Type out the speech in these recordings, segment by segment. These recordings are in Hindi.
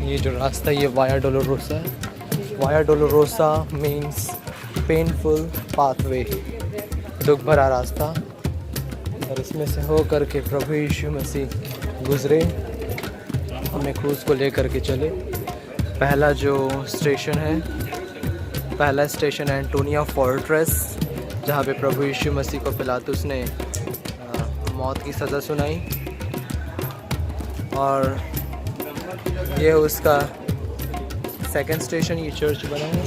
ये जो रास्ता ये वाया डोलोरोसा है। Via Dolorosa means painful pathway, दुख भरा रास्ता। और इसमें से हो करके प्रभु यीशु मसीह गुजरे, हमें क्रूज़ को लेकर के चले। पहला स्टेशन है एंटोनिया फोर्ट्रेस, जहाँ पे प्रभु यीशु मसीह को पिलातुस ने मौत की सज़ा सुनाई। और ये उसका सेकंड स्टेशन, ये चर्च बना है।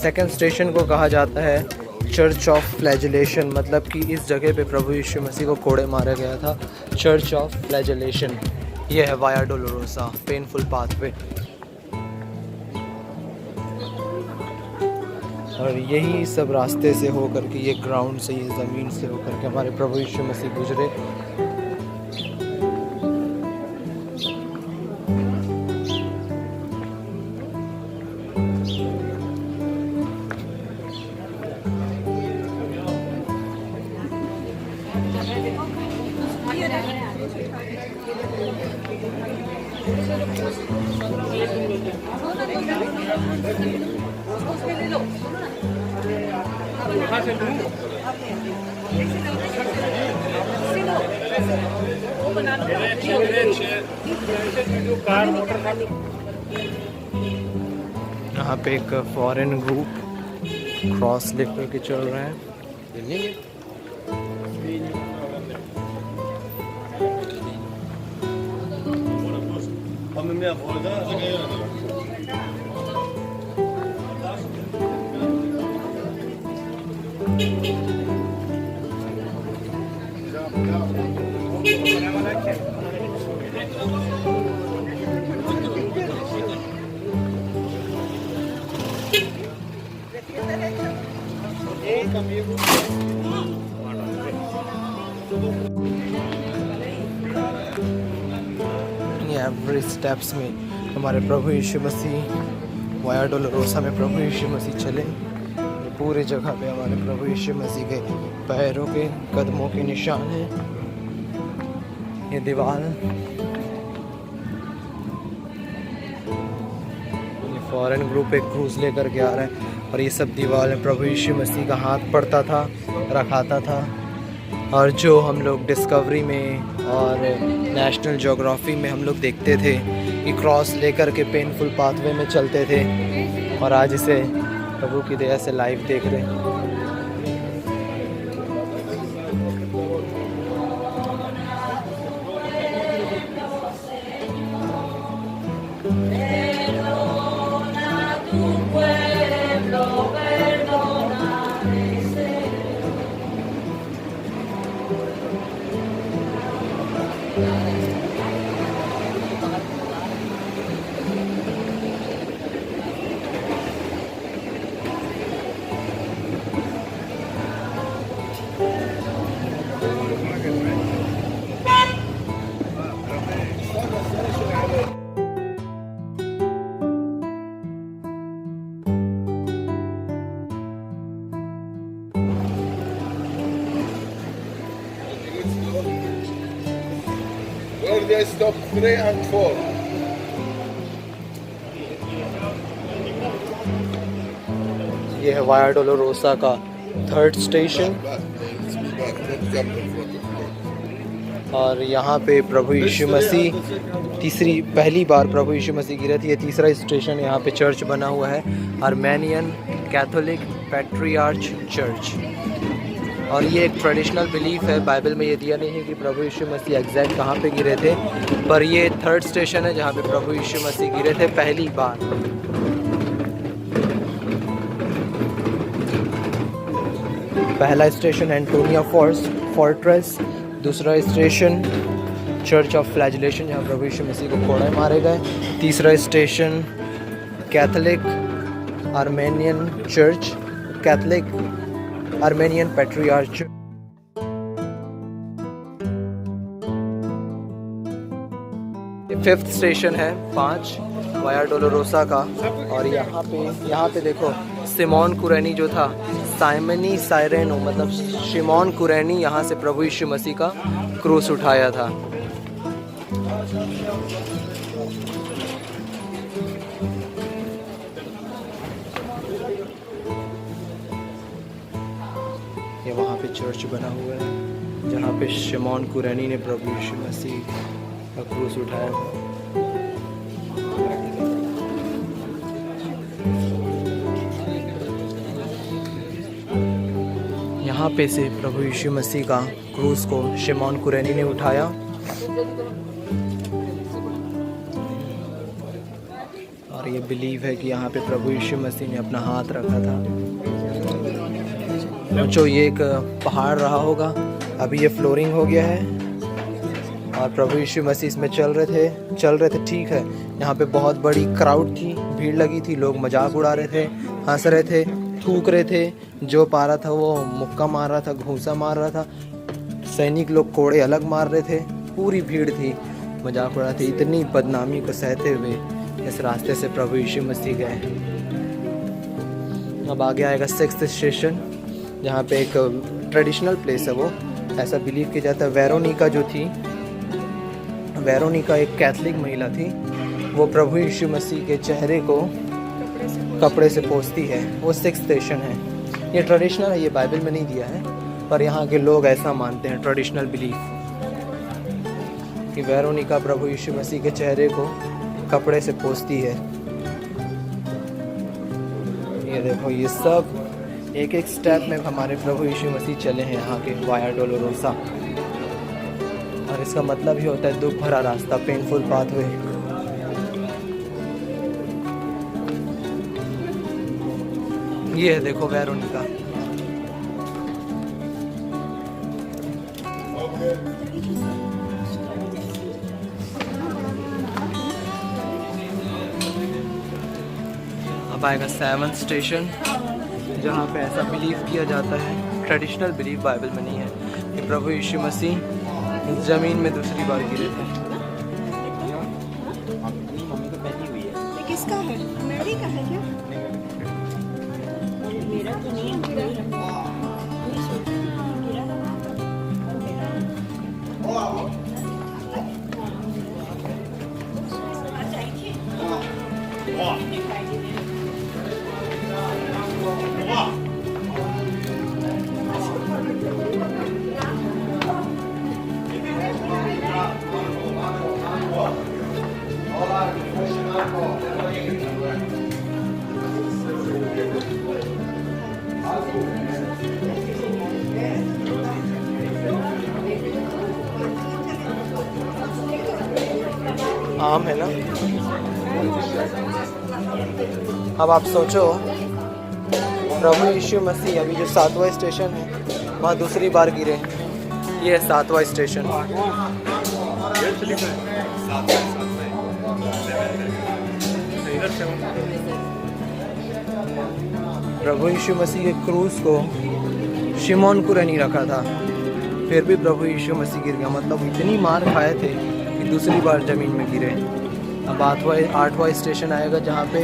सेकंड स्टेशन को कहा जाता है चर्च ऑफ फ्लैजिलेशन, मतलब कि इस जगह पे प्रभु यीशु मसीह को कोड़े मारा गया था। चर्च ऑफ फ्लैजिलेशन, ये है वाया डोलोरोसा, पेनफुल पाथवे। और यही सब रास्ते से होकर के, ये ग्राउंड से, ये ज़मीन से होकर के हमारे प्रभु यीशु मसीह गुजरे। यहाँ पे एक फॉरेन ग्रुप क्रॉस लेकर के चल रहे हैं। एवरी स्टेप्स में हमारे प्रभु यीशु मसीह वाया डोलोरोसा में प्रभु यीशु मसीह चले। पूरे जगह पे हमारे प्रभु यीशु मसीह के पैरों के, कदमों के निशान हैं। ये दीवार, ये फॉरेन ग्रुप एक क्रूज लेकर के आ रहा है और ये सब दीवार में प्रभु यीशु मसीह का हाथ पड़ता था, रखाता था। और जो हम लोग डिस्कवरी में और नेशनल ज्योग्राफी में हम लोग देखते थे कि क्रॉस लेकर के पेनफुल पाथवे में चलते थे, और आज इसे प्रभु की दया से लाइव देख रहे हैं। Where they stop 3 and 4. ये है वाया डोलोरोसा का थर्ड स्टेशन। और यहाँ पे प्रभु यीशु मसीह पहली बार प्रभु यीशु मसीह गिरे थे। ये तीसरा स्टेशन, यहाँ पे चर्च बना हुआ है, आर्मेनियन कैथोलिक पैट्रियार्च चर्च। और ये एक ट्रेडिशनल बिलीफ है, बाइबल में ये दिया नहीं है कि प्रभु यीशु मसीह एग्जैक्ट कहाँ पे गिरे थे, पर ये थर्ड स्टेशन है जहाँ पे प्रभु यीशु मसीह गिरे थे पहली बार। पहला स्टेशन एंटोनिया फोर्ट्रेस, दूसरा स्टेशन चर्च ऑफ फ्लैजिलेशन जहाँ प्रभु यीशु मसीह को कोड़े मारे गए, तीसरा station Catholic Armenian church, Catholic Armenian patriarch. ये 5th स्टेशन है, 5 वाया डोलोरोसा का। और यहाँ पे देखो सिमोन कुरैनी जो था, साइमनी साइरेनो मतलब शिमोन कुरैनी, यहाँ से प्रभु यीशु मसीह का क्रूस उठाया था। ये वहाँ पे चर्च बना हुआ है जहाँ पे शिमोन कुरैनी ने प्रभु यीशु मसीह का क्रूस उठाया था। यहाँ पे से प्रभु यीशु मसीह का क्रूस को शिमोन कुरैनी ने उठाया। और ये बिलीव है कि यहाँ पे प्रभु यीशु मसीह ने अपना हाथ रखा था। जो ये एक पहाड़ रहा होगा, अभी ये फ्लोरिंग हो गया है और प्रभु यीशु मसीह इसमें चल रहे थे। ठीक है, यहाँ पे बहुत बड़ी क्राउड थी, भीड़ लगी थी, लोग मजाक उड़ा रहे थे, हंस रहे थे, थूक रहे थे, जो पा रहा था वो मुक्का मार रहा था, घूंसा मार रहा था, सैनिक लोग कोड़े अलग मार रहे थे, पूरी भीड़ थी, मजाक उड़ा रहे थे। इतनी बदनामी को सहते हुए इस रास्ते से प्रभु यीशु मसीह गए। अब आगे आएगा 6th स्टेशन, जहाँ पे एक ट्रेडिशनल प्लेस है। वो ऐसा बिलीव किया जाता है वेरोनिका जो थी, वेरोनिका एक कैथलिक महिला थी, वो प्रभु यीशु मसीह के चेहरे को कपड़े से पोंछती है। वो 6th स्टेशन है। ये ट्रेडिशनल है, ये बाइबल में नहीं दिया है, पर यहाँ के लोग ऐसा मानते हैं, ट्रेडिशनल बिलीफ, कि वेरोनिका प्रभु यीशु मसीह के चेहरे को कपड़े से पोंछती है। ये देखो, ये सब एक एक स्टेप में हमारे प्रभु यीशु मसीह चले हैं यहाँ के वाया डोलोरोसा। और इसका मतलब ही होता है दुख भरा रास्ता, पेनफुल पाथवे। ये है देखो वेरोनिका। अब आएगा 7th स्टेशन, जहाँ पे ऐसा बिलीव किया जाता है, ट्रेडिशनल बिलीव बाइबल में नहीं है, कि प्रभु यीशु मसीह ज़मीन में दूसरी बार गिरे थे। किसका है? मैरी का है क्या? मेरा तो नहीं है। आम है ना। अब आप सोचो, प्रभु यीशु मसीह अभी जो 7वां स्टेशन है, वहाँ दूसरी बार गिरे। ये है 7वां स्टेशन। प्रभु यीशु मसीह के क्रूस को शिमोन कुरैनी रखा था, फिर भी प्रभु यीशु मसीह गिर गया। मतलब इतनी मार खाए थे कि दूसरी बार ज़मीन में गिरे। अब 8वां स्टेशन आएगा, जहाँ पे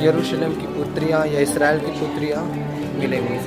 यरूशलेम की पुत्रियाँ या इस्राएल की पुत्रियाँ मिलेंगी।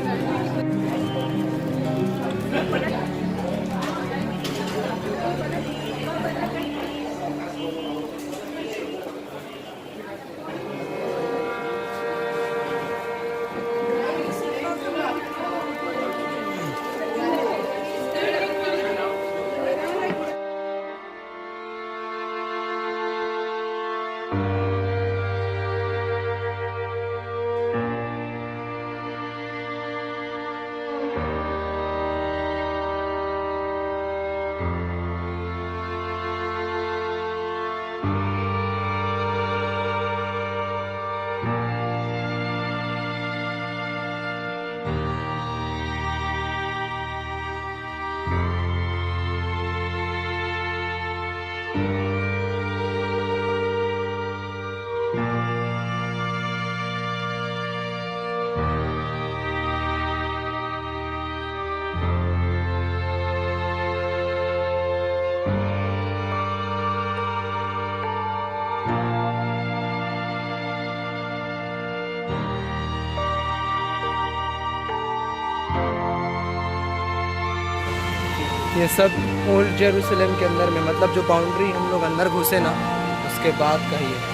ये सब ओल्ड जेरूसलम के अंदर में, मतलब जो बाउंड्री हम लोग अंदर घुसे ना उसके बाद का ही है।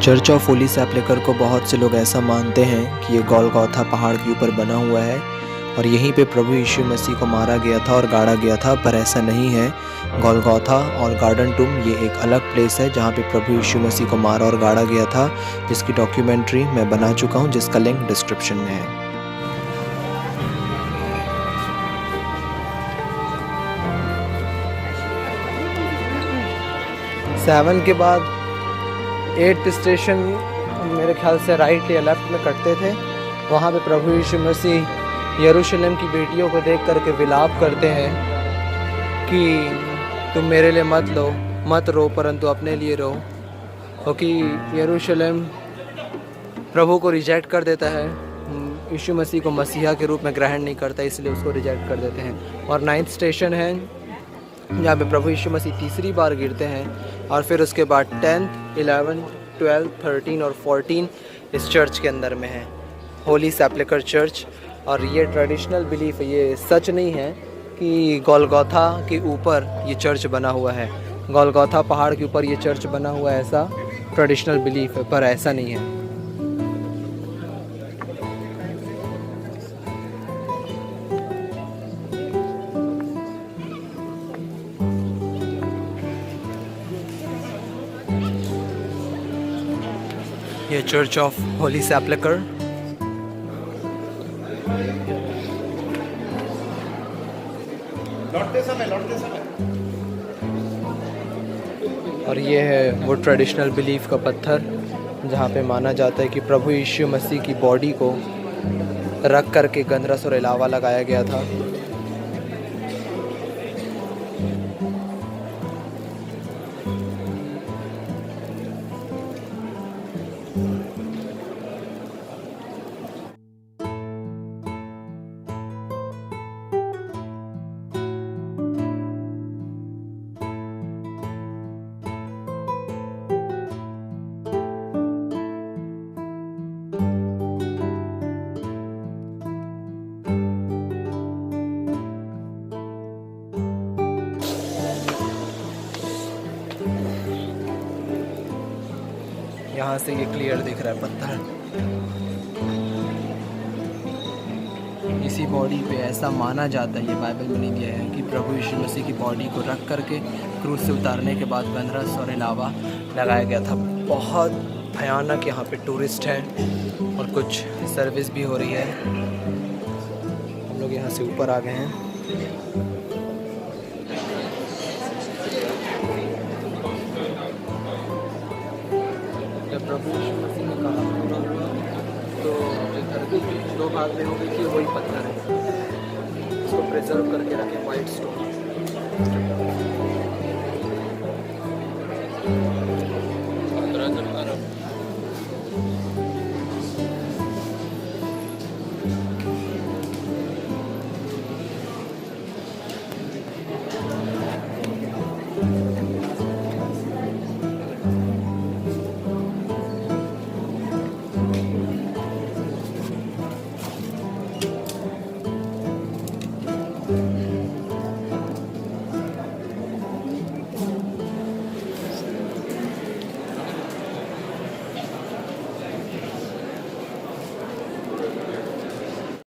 चर्च ऑफ होली सैप्लिकर को बहुत से लोग ऐसा मानते हैं कि ये गोलगोथा पहाड़ के ऊपर बना हुआ है और यहीं पे प्रभु यीशु मसीह को मारा गया था और गाड़ा गया था, पर ऐसा नहीं है। गोलगोथा और गार्डन टूम ये एक अलग प्लेस है जहाँ पे प्रभु यीशु मसीह को मारा और गाड़ा गया था, जिसकी डॉक्यूमेंट्री मैं बना चुका हूँ, जिसका लिंक डिस्क्रिप्शन में है। सेवन के बाद 8th स्टेशन मेरे ख्याल से राइट या लेफ्ट में कटते थे। वहाँ पे प्रभु यीशु मसीह यरूशलेम की बेटियों को देख करके विलाप करते हैं कि तुम मेरे लिए मत रो परंतु अपने लिए रो, क्योंकि यरूशलेम प्रभु को रिजेक्ट कर देता है, यीशु मसीह को मसीहा के रूप में ग्रहण नहीं करता, इसलिए उसको रिजेक्ट कर देते हैं। और 9th स्टेशन है जहाँ पे प्रभु यीशु मसीह तीसरी बार गिरते हैं और फिर उसके बाद 10th, 11, 12, 13 और 14 इस चर्च के अंदर में है, होली सैप्लिकर चर्च। और ये ट्रेडिशनल बिलीफ है, ये सच नहीं है कि गोलगोथा के ऊपर ये चर्च बना हुआ है, गोलगोथा पहाड़ के ऊपर ये चर्च बना हुआ है, ऐसा ट्रेडिशनल बिलीफ है, पर ऐसा नहीं है। ये चर्च ऑफ होली सैप्लिकर। लौटते समय और ये है वो ट्रेडिशनल बिलीफ का पत्थर जहाँ पे माना जाता है कि प्रभु यीशु मसीह की बॉडी को रख करके गंधरस और इलावा लगाया गया था। यहाँ से ये क्लियर दिख रहा है पत्थर। इसी बॉडी पे ऐसा माना जाता है, ये बाइबल में नहीं दिया है, कि प्रभु यीशु मसीह की बॉडी को रख करके क्रूज से उतारने के बाद गंधरस और इलावा लगाया गया था। बहुत भयानक यहाँ पे टूरिस्ट हैं और कुछ सर्विस भी हो रही है। हम लोग यहाँ से ऊपर आ गए हैं। प्रभु यीशु मसीह ने कहा पूरा हुआ तो जो धरती की 2 भाग में हो गई थी वही पत्थर है, इसको प्रिजर्व करके रखे, वाइट स्टोन।